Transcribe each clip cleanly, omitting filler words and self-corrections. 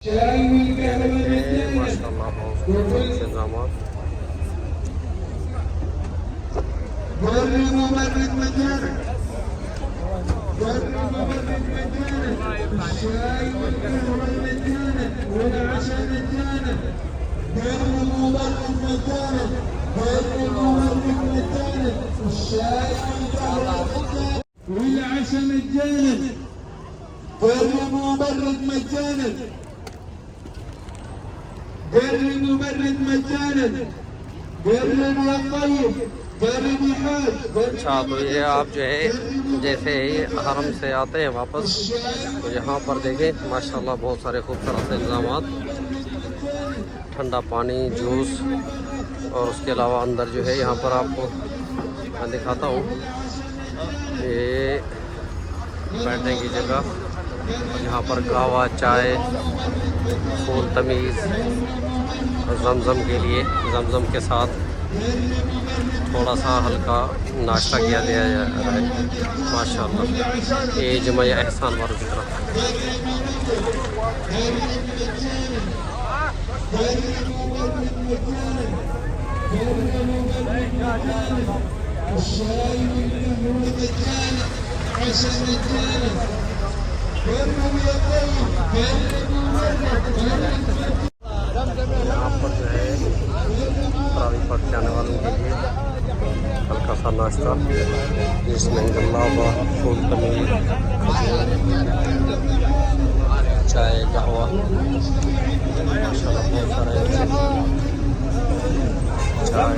माशाल्लाह बहुत इंतजाम। الشاي والقهوة مجانا والعشاء مجانا غير المبرد مجانا غير المبرد مجانا الشاي والقهوة مجانا والعشاء مجانا غير المبرد مجانا غير المبرد مجانا غير الطيب غير الحاج। अच्छा तो ये आप जो है जैसे ही हरम से आते हैं वापस तो यहाँ पर देखें माशाल्लाह बहुत सारे खूबसूरत इंतजाम, ठंडा पानी, जूस और उसके अलावा अंदर जो है यहाँ पर आपको मैं दिखाता हूँ ये बैठने की जगह। यहाँ पर कहवा, चाय, फूल तमीज़, जमज़म के लिए जमज़म के साथ थोड़ा सा हल्का नाश्ता किया दिया जा रहा है माशाल्लाह। ये जमाया एहसान वालों की तरफ यहाँ पर जो है तरावी पढ़ के आने वालों के लिए हल्का सा नाश्ता जिसमें गल्लावा, फूल तमीज़, चाय, कहवा माशाल्लाह बहुत सारा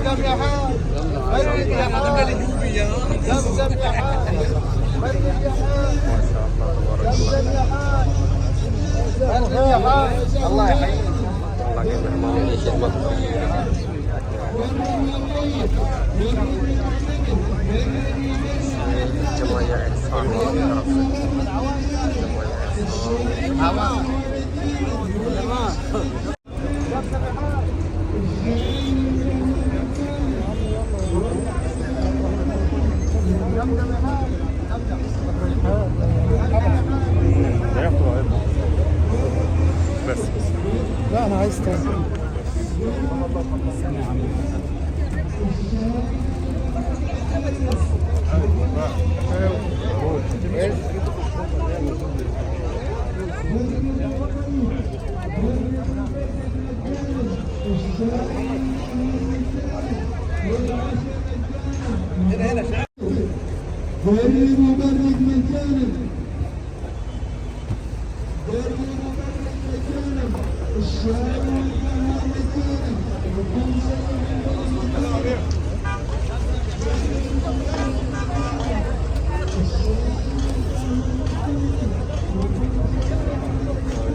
अल्लाह के मेहमानों की खिदमत। जमाया एहसान वालों की तरफ لا انا عايز تاني. غير المبرد مجانا غير المبرد مجانا الشاي والقهوة مجانا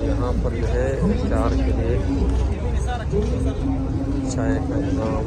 यहाँ पर जो है इफ्तार के लिए चाय का इंतजाम।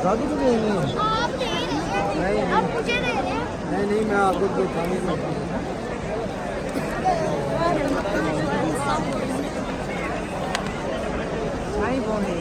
दादी को दे नहीं आप मुझे दे रहे हैं। नहीं मैं आपको कोई खाने को नहीं बोले।